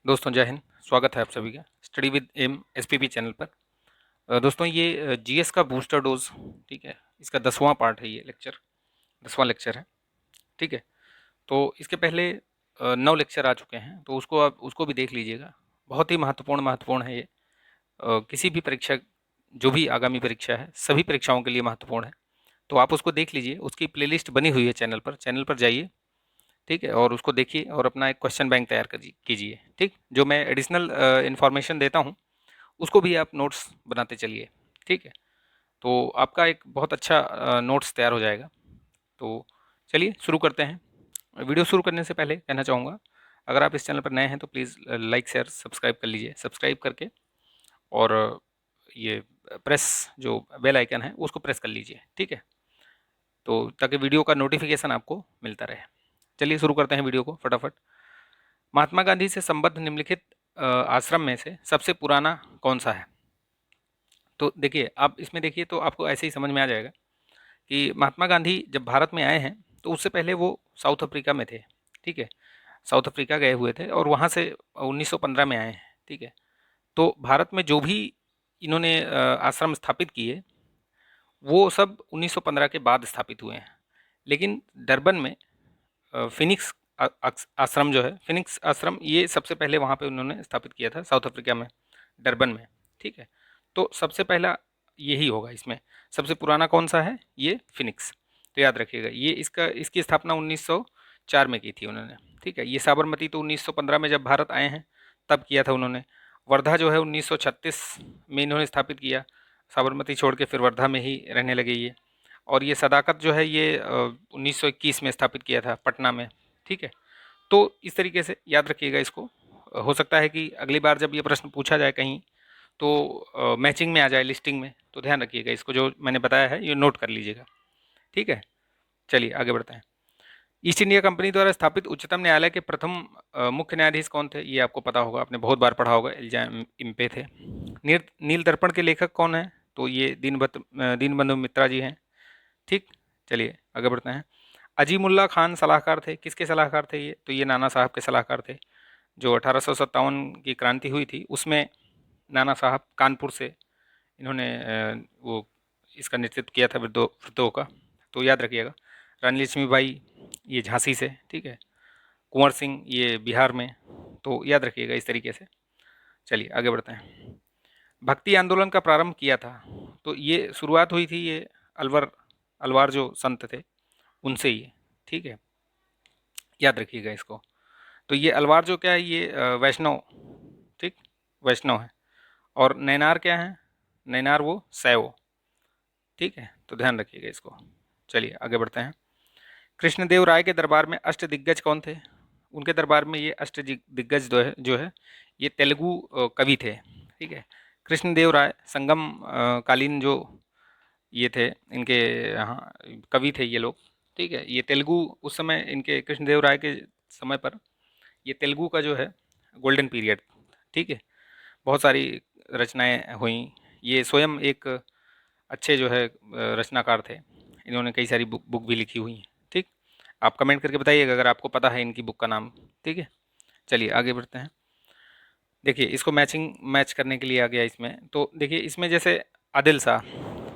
दोस्तों जय हिंद। स्वागत है आप सभी का study with M SPP channel पर। दोस्तों ये जीएस का बूस्टर डोज, ठीक है, इसका 10वां पार्ट है, ये लेक्चर 10वां लेक्चर है। ठीक है, तो इसके पहले 9 लेक्चर आ चुके हैं, तो उसको आप उसको भी देख लीजिएगा। बहुत ही महत्वपूर्ण है ये। किसी भी परीक्षा, जो भी आगामी परीक्षा है, सभी परीक्षाओं के लिए महत्वपूर्ण है। तो आप उसको देख लीजिए, उसकी प्लेलिस्ट बनी हुई है चैनल पर जाइए, ठीक है, और उसको देखिए और अपना एक क्वेश्चन बैंक तैयार कीजिए। ठीक, जो मैं एडिशनल इन्फॉर्मेशन देता हूँ उसको भी आप नोट्स बनाते चलिए। ठीक है, तो आपका एक बहुत अच्छा नोट्स तैयार हो जाएगा। तो चलिए शुरू करते हैं। वीडियो शुरू करने से पहले कहना चाहूँगा, अगर आप इस चैनल पर नए हैं तो प्लीज़ लाइक शेयर सब्सक्राइब कर लीजिए। सब्सक्राइब करके और ये प्रेस जो बेल आइकन है उसको प्रेस कर लीजिए। ठीक है, तो ताकि वीडियो का नोटिफिकेशन आपको मिलता रहे। चलिए शुरू करते हैं वीडियो को फटाफट। महात्मा गांधी से संबद्ध निम्नलिखित आश्रम में से सबसे पुराना कौन सा है? तो देखिए, आप इसमें देखिए तो आपको ऐसे ही समझ में आ जाएगा कि महात्मा गांधी जब भारत में आए हैं तो उससे पहले वो साउथ अफ्रीका में थे। ठीक है, साउथ अफ्रीका गए हुए थे और वहाँ से 1915 में आए हैं। ठीक है, तो भारत में जो भी इन्होंने आश्रम स्थापित किए वो सब 1915 के बाद स्थापित हुए हैं। लेकिन डरबन में फिनिक्स आश्रम जो है, फिनिक्स आश्रम, ये सबसे पहले वहाँ पे उन्होंने स्थापित किया था साउथ अफ्रीका में, डरबन में। ठीक है, तो सबसे पहला यही होगा इसमें। सबसे पुराना कौन सा है? ये फिनिक्स। तो याद रखिएगा, ये इसकी स्थापना 1904 में की थी उन्होंने। ठीक है, ये साबरमती तो 1915 में जब भारत आए हैं तब किया था उन्होंने। वर्धा जो है 1936 में इन्होंने स्थापित किया। साबरमती छोड़ के फिर वर्धा में ही रहने लगे ये। और ये सदाकत जो है ये 1921 में स्थापित किया था पटना में। ठीक है, तो इस तरीके से याद रखिएगा इसको। हो सकता है कि अगली बार जब ये प्रश्न पूछा जाए कहीं तो मैचिंग में आ जाए, लिस्टिंग में, तो ध्यान रखिएगा इसको, जो मैंने बताया है ये नोट कर लीजिएगा। ठीक है, चलिए आगे बढ़ते हैं। ईस्ट इंडिया कंपनी द्वारा स्थापित उच्चतम न्यायालय के प्रथम मुख्य न्यायाधीश कौन थे? ये आपको पता होगा, आपने बहुत बार पढ़ा होगा, एल्जाम इम्पे थे। नील दर्पण के लेखक कौन है? तो ये दीनबंधु मित्रा जी हैं। ठीक, चलिए आगे बढ़ते हैं। अजीमुल्ला खान सलाहकार थे, किसके सलाहकार थे ये? तो ये नाना साहब के सलाहकार थे। जो 1857 की क्रांति हुई थी उसमें नाना साहब कानपुर से, इन्होंने वो इसका नेतृत्व किया था विद्रोह का। तो याद रखिएगा। रानी लक्ष्मीबाई ये झांसी से, ठीक है। कुंवर सिंह ये बिहार में। तो याद रखिएगा इस तरीके से। चलिए आगे बढ़ते हैं। भक्ति आंदोलन का प्रारंभ किया था, तो ये शुरुआत हुई थी ये अलवार जो संत थे उनसे ही। ठीक है, याद रखिएगा इसको। तो ये अलवार जो क्या है, ये वैष्णव, ठीक, वैष्णव है। और नैनार क्या है? नैनार वो शैव। ठीक है, तो ध्यान रखिएगा इसको। चलिए आगे बढ़ते हैं। कृष्णदेव राय के दरबार में अष्ट दिग्गज कौन थे? उनके दरबार में ये अष्ट दिग्गज जो है ये तेलुगु कवि थे। ठीक है, कृष्णदेव राय संगम कालीन जो ये थे, इनके यहाँ कवि थे ये लोग। ठीक है, ये तेलुगु उस समय, इनके कृष्णदेव राय के समय पर ये तेलुगु का जो है गोल्डन पीरियड। ठीक है, बहुत सारी रचनाएं हुई। ये स्वयं एक अच्छे जो है रचनाकार थे। इन्होंने कई सारी बुक भी लिखी हुई हैं। ठीक, आप कमेंट करके बताइएगा अगर आपको पता है इनकी बुक का नाम। ठीक है, चलिए आगे बढ़ते हैं। देखिए इसको मैच करने के लिए आ गया इसमें। तो देखिए इसमें जैसे आदिल शाह,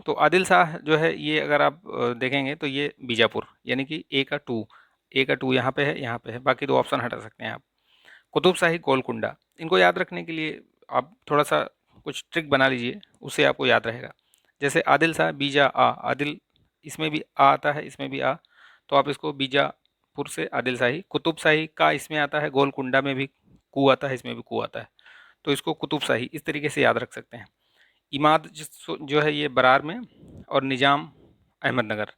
तो आदिल शाह जो है ये अगर आप देखेंगे तो ये बीजापुर, यानी कि ए का टू यहाँ पे है, यहाँ पे है, बाकी दो ऑप्शन हटा सकते हैं आप। कुतुब शाही गोलकुंडा, इनको याद रखने के लिए आप थोड़ा सा कुछ ट्रिक बना लीजिए, उससे आपको याद रहेगा। जैसे आदिल शाह बीजा आ, आदिल इसमें भी आ आता है, इसमें भी आ, तो आप इसको बीजापुर से आदिल शाही। कुतुब शाही का इसमें आता है, गोलकुंडा में भी कू आता है, इसमें भी कू आता है, तो इसको कुतुब शाही इस तरीके से याद रख सकते हैं। इमाद जो है ये बरार में, और निज़ाम अहमदनगर।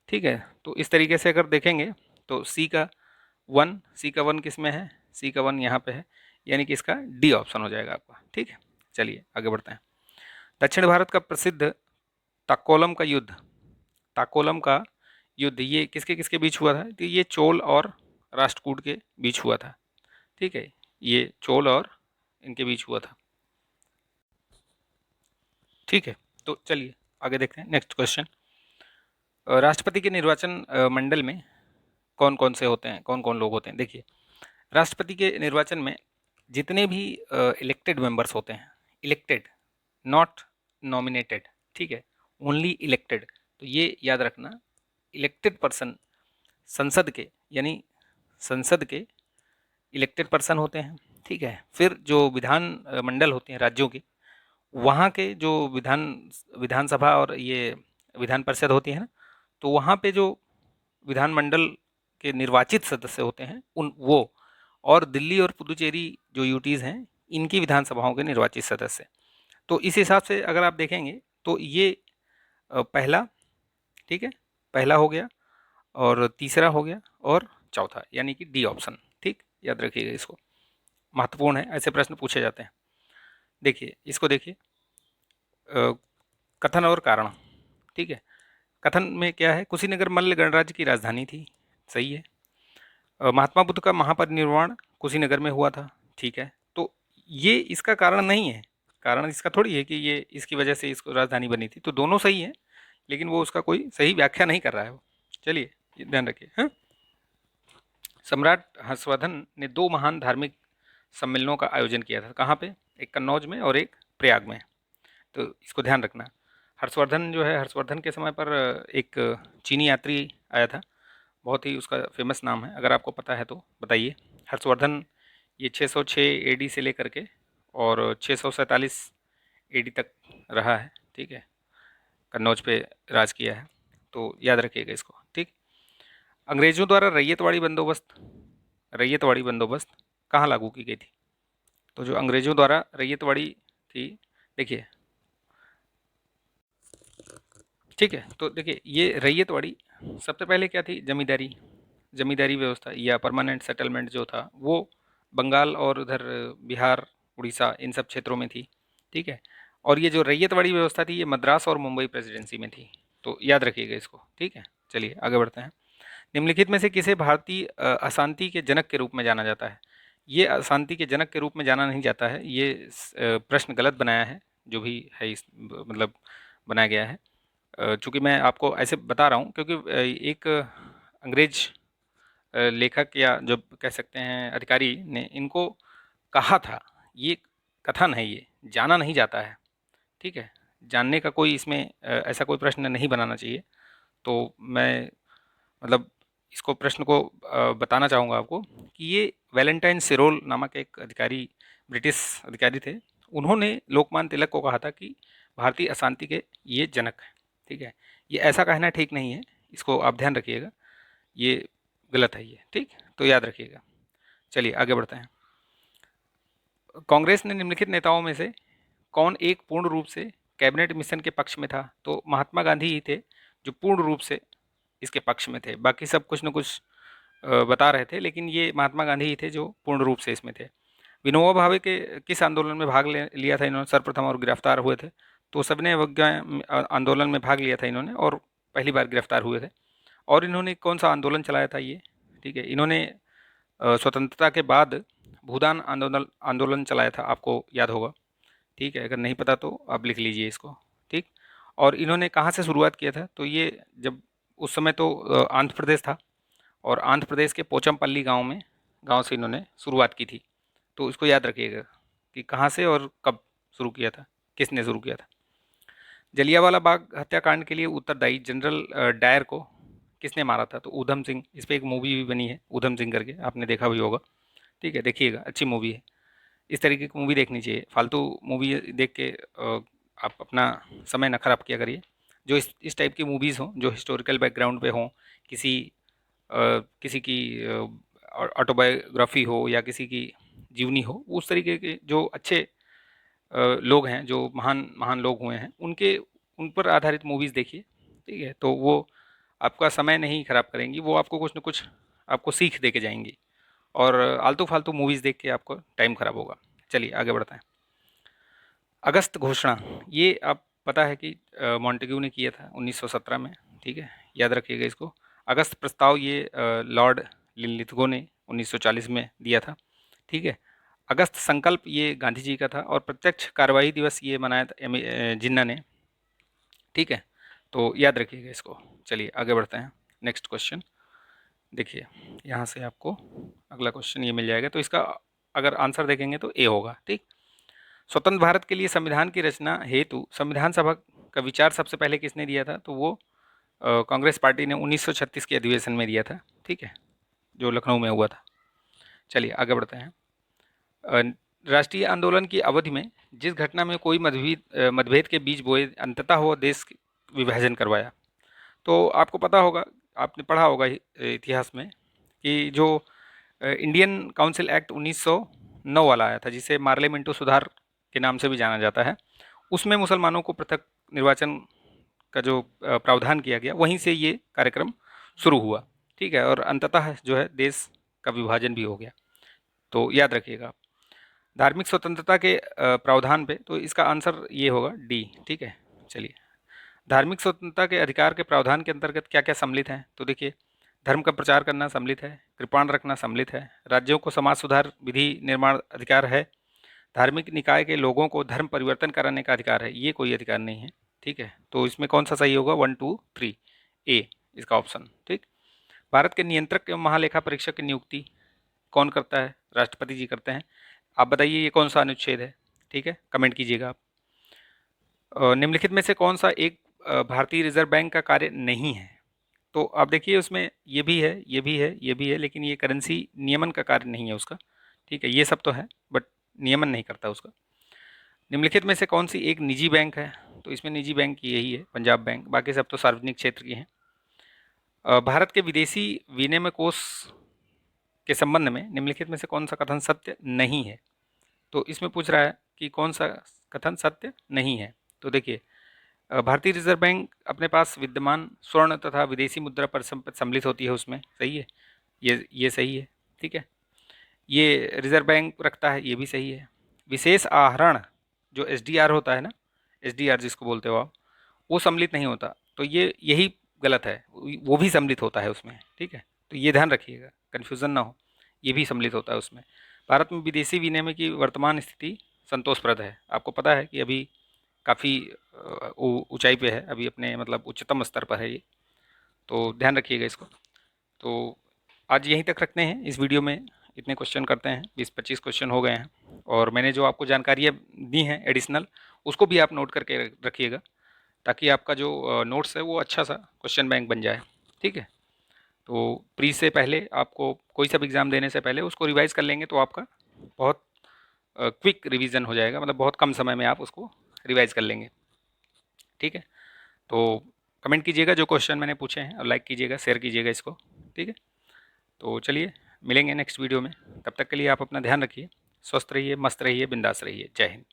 ठीक है, तो इस तरीके से अगर देखेंगे तो सी का वन किस में है? सी का वन यहाँ पे है, यानी कि इसका डी ऑप्शन हो जाएगा आपका। ठीक है, चलिए आगे बढ़ते हैं। दक्षिण भारत का प्रसिद्ध ताकोलम का युद्ध, ताकोलम का युद्ध ये किसके किसके बीच हुआ था? तो ये चोल और राष्ट्रकूट के बीच हुआ था। ठीक है, ये चोल और इनके बीच हुआ था। ठीक है, तो चलिए आगे देखते हैं नेक्स्ट क्वेश्चन। राष्ट्रपति के निर्वाचन मंडल में कौन कौन से होते हैं, कौन कौन लोग होते हैं? देखिए, राष्ट्रपति के निर्वाचन में जितने भी इलेक्टेड मेंबर्स होते हैं, इलेक्टेड, नॉट नॉमिनेटेड, ठीक है, ओनली इलेक्टेड, तो ये याद रखना, इलेक्टेड पर्सन संसद के, यानी संसद के इलेक्टेड पर्सन होते हैं, ठीक है। फिर जो विधान मंडल होते हैं राज्यों के, वहाँ के जो विधानसभा और ये विधान परिषद होती है ना, तो वहाँ पे जो विधानमंडल के निर्वाचित सदस्य होते हैं उन वो, और दिल्ली और पुदुचेरी जो यूटीज़ हैं, इनकी विधानसभाओं के निर्वाचित सदस्य। तो इस हिसाब से अगर आप देखेंगे तो ये पहला, ठीक है, पहला हो गया, और तीसरा हो गया, और चौथा, यानी कि डी ऑप्शन, ठीक, याद रखिएगा इसको, महत्वपूर्ण है, ऐसे प्रश्न पूछे जाते हैं। देखिए इसको देखिए, कथन और कारण, ठीक है। कथन में क्या है, कुशीनगर मल्ल गणराज्य की राजधानी थी, सही है। महात्मा बुद्ध का महापरिनिर्वाण कुशीनगर में हुआ था, ठीक है। तो ये इसका कारण नहीं है, कारण इसका थोड़ी है कि ये इसकी वजह से इसको राजधानी बनी थी, तो दोनों सही है, लेकिन वो उसका कोई सही व्याख्या नहीं कर रहा है वो। चलिए ये ध्यान रखिए। हाँ, सम्राट हर्षवर्धन ने दो महान धार्मिक सम्मेलनों का आयोजन किया था, कहाँ पे, एक कन्नौज में और एक प्रयाग में, तो इसको ध्यान रखना। हर्षवर्धन जो है, हर्षवर्धन के समय पर एक चीनी यात्री आया था, बहुत ही उसका फेमस नाम है, अगर आपको पता है तो बताइए। हर्षवर्धन ये 606 एडी से लेकर के और 647 एडी तक रहा है, ठीक है, कन्नौज पे राज किया है, तो याद रखिएगा इसको, ठीक। अंग्रेजों द्वारा रैयतवाड़ी बंदोबस्त कहाँ लागू की गई थी, तो जो अंग्रेजों द्वारा रैयतवाड़ी थी, देखिए, ठीक है, तो देखिए ये रैयतवाड़ी सबसे पहले क्या थी, जमींदारी, जमींदारी व्यवस्था या परमानेंट सेटलमेंट जो था वो बंगाल और उधर बिहार, उड़ीसा, इन सब क्षेत्रों में थी, ठीक है। और ये जो रैयतवाड़ी व्यवस्था थी ये मद्रास और मुंबई प्रेसिडेंसी में थी, तो याद रखिएगा इसको, ठीक है। चलिए आगे बढ़ते हैं। निम्नलिखित में से किसे भारतीय अशांति के जनक के रूप में जाना जाता है, ये अशांति के जनक के रूप में जाना नहीं जाता है, ये प्रश्न गलत बनाया है, जो भी है इस मतलब बनाया गया है। चूँकि मैं आपको ऐसे बता रहा हूँ क्योंकि एक अंग्रेज लेखक या जो कह सकते हैं अधिकारी ने इनको कहा था, ये कथन है, ये जाना नहीं जाता है, ठीक है, जानने का कोई इसमें ऐसा कोई प्रश्न नहीं बनाना चाहिए। तो मैं मतलब इसको प्रश्न को बताना चाहूँगा आपको कि ये वैलेंटाइन सिरोल नामक एक अधिकारी, ब्रिटिश अधिकारी थे, उन्होंने लोकमान्य तिलक को कहा था कि भारतीय अशांति के ये जनक हैं, ठीक है। ये ऐसा कहना ठीक नहीं है, इसको आप ध्यान रखिएगा, ये गलत है ये, ठीक, तो याद रखिएगा। चलिए आगे बढ़ते हैं। कांग्रेस ने निम्नलिखित नेताओं में से कौन एक पूर्ण रूप से कैबिनेट मिशन के पक्ष में था, तो महात्मा गांधी ही थे जो पूर्ण रूप से इसके पक्ष में थे, बाकी सब कुछ न कुछ बता रहे थे, लेकिन ये महात्मा गांधी ही थे जो पूर्ण रूप से इसमें थे। विनोबा भावे के किस आंदोलन में भाग ले लिया था इन्होंने सर्वप्रथम और गिरफ्तार हुए थे, तो सविनय अवज्ञा आंदोलन में भाग लिया था इन्होंने और पहली बार गिरफ्तार हुए थे। और इन्होंने कौन सा आंदोलन चलाया था ये, ठीक है, इन्होंने स्वतंत्रता के बाद भूदान आंदोलन आंदोलन चलाया था, आपको याद होगा, ठीक है, अगर नहीं पता तो आप लिख लीजिए इसको, ठीक। और इन्होंने कहाँ से शुरुआत किया था, तो ये जब उस समय तो आंध्र प्रदेश था, और आंध्र प्रदेश के पोचमपल्ली गांव से इन्होंने शुरुआत की थी, तो इसको याद रखिएगा कि कहाँ से और कब शुरू किया था, किसने शुरू किया था। जलियांवाला बाग हत्याकांड के लिए उत्तरदायी जनरल डायर को किसने मारा था, तो ऊधम सिंह, इस पर एक मूवी भी बनी है ऊधम सिंह करके, आपने देखा भी होगा, ठीक है, देखिएगा, अच्छी मूवी है, इस तरीके की मूवी देखनी चाहिए, फालतू मूवी देख के आप अपना समय न खराब किया करिए। जो इस टाइप की मूवीज़ हों, जो हिस्टोरिकल बैकग्राउंड पे हों, किसी किसी की ऑटोबायोग्राफी हो या किसी की जीवनी हो, उस तरीके के जो अच्छे लोग हैं, जो महान महान लोग हुए हैं, उनके उन पर आधारित मूवीज़ देखिए, ठीक है, तो वो आपका समय नहीं खराब करेंगी, वो आपको कुछ न कुछ आपको सीख दे के जाएंगी, और आलतू फालतू मूवीज़ देख के आपको टाइम खराब होगा। चलिए आगे बढ़ते हैं। अगस्त घोषणा, ये आप पता है कि मॉन्टेग्यू ने किया था 1917 में, ठीक है, याद रखिएगा इसको। अगस्त प्रस्ताव ये लॉर्ड लिथगो ने 1940 में दिया था, ठीक है। अगस्त संकल्प ये गांधी जी का था, और प्रत्यक्ष कार्रवाई दिवस ये मनाया था जिन्ना ने, ठीक है, तो याद रखिएगा इसको। चलिए आगे बढ़ते हैं, नेक्स्ट क्वेश्चन देखिए, यहाँ से आपको अगला क्वेश्चन ये मिल जाएगा, तो इसका अगर आंसर देखेंगे तो ए होगा। ठीक। स्वतंत्र भारत के लिए संविधान की रचना हेतु संविधान सभा का विचार सबसे पहले किसने दिया था? तो वो कांग्रेस पार्टी ने 1936 के अधिवेशन में दिया था। ठीक है, जो लखनऊ में हुआ था। चलिए आगे बढ़ते हैं। अ, राष्ट्रीय आंदोलन की अवधि में जिस घटना में कोई मतभेद के बीज बोए अंततः वो देश विभाजन करवाया। तो आपको पता होगा, आपने पढ़ा होगा इतिहास में कि जो इंडियन काउंसिल एक्ट 1909 वाला आया था, जिसे मार्ले मिंटो सुधार के नाम से भी जाना जाता है, उसमें मुसलमानों को पृथक निर्वाचन का जो प्रावधान किया गया, वहीं से ये कार्यक्रम शुरू हुआ। ठीक है, और अंततः जो है देश का विभाजन भी हो गया। तो याद रखिएगा धार्मिक स्वतंत्रता के प्रावधान पे, तो इसका आंसर ये होगा डी। ठीक है। चलिए, धार्मिक स्वतंत्रता के अधिकार के प्रावधान के अंतर्गत क्या क्या सम्मिलित हैं? तो देखिए, धर्म का प्रचार करना सम्मिलित है, कृपाण रखना सम्मिलित है, राज्यों को समाज सुधार विधि निर्माण अधिकार है, धार्मिक निकाय के लोगों को धर्म परिवर्तन कराने का अधिकार है, ये कोई अधिकार नहीं है। ठीक है, तो इसमें कौन सा सही होगा? 1 2 3 ए इसका ऑप्शन। ठीक। भारत के नियंत्रक एवं महालेखा परीक्षक की नियुक्ति कौन करता है? राष्ट्रपति जी करते हैं। आप बताइए ये कौन सा अनुच्छेद है? ठीक है, कमेंट कीजिएगा आप। निम्नलिखित में से कौन सा एक भारतीय रिजर्व बैंक का कार्य नहीं है? तो आप देखिए उसमें ये भी है, ये भी है, ये भी है, लेकिन ये करेंसी नियमन का कार्य नहीं है उसका। ठीक है, ये सब तो है बट नियमन नहीं करता उसका। निम्नलिखित में से कौन सी एक निजी बैंक है? तो इसमें निजी बैंक यही है, पंजाब बैंक, बाकी सब तो सार्वजनिक क्षेत्र की हैं। भारत के विदेशी विनिमय कोष के संबंध में निम्नलिखित में से कौन सा कथन सत्य नहीं है? तो इसमें पूछ रहा है कि कौन सा कथन सत्य नहीं है। तो देखिए, भारतीय रिजर्व बैंक अपने पास विद्यमान स्वर्ण तथा विदेशी मुद्रा पर सम्मिलित होती है, उसमें सही है, ये सही है। ठीक है, ये रिजर्व बैंक रखता है, ये भी सही है। विशेष आहरण जो एसडीआर होता है ना, एसडीआर जिसको बोलते हो आप, वो सम्मिलित नहीं होता, तो ये यही गलत है, वो भी सम्मिलित होता है उसमें। ठीक है, तो ये ध्यान रखिएगा, कन्फ्यूज़न ना हो, ये भी सम्मिलित होता है उसमें। भारत में विदेशी विनिमय की वर्तमान स्थिति संतोषप्रद है। आपको पता है कि अभी काफ़ी ऊंचाई पे है, अभी अपने मतलब उच्चतम स्तर पर है ये, तो ध्यान रखिएगा इसको। तो आज यहीं तक रखते हैं, इस वीडियो में इतने क्वेश्चन करते हैं, 20-25 क्वेश्चन हो गए हैं, और मैंने जो आपको जानकारियाँ दी हैं एडिशनल, उसको भी आप नोट करके रखिएगा, ताकि आपका जो नोट्स है वो अच्छा सा क्वेश्चन बैंक बन जाए। ठीक है, तो प्री से पहले आपको कोई सा भी एग्ज़ाम देने से पहले उसको रिवाइज कर लेंगे तो आपका बहुत क्विक रिवीजन हो जाएगा, मतलब बहुत कम समय में आप उसको रिवाइज कर लेंगे। ठीक है, तो कमेंट कीजिएगा जो क्वेश्चन मैंने पूछे हैं, और लाइक कीजिएगा, शेयर कीजिएगा इसको। ठीक है, तो चलिए मिलेंगे नेक्स्ट वीडियो में, तब तक के लिए आप अपना ध्यान रखिए, स्वस्थ रहिए, मस्त रहिए, बिंदास रहिए। जय हिंद।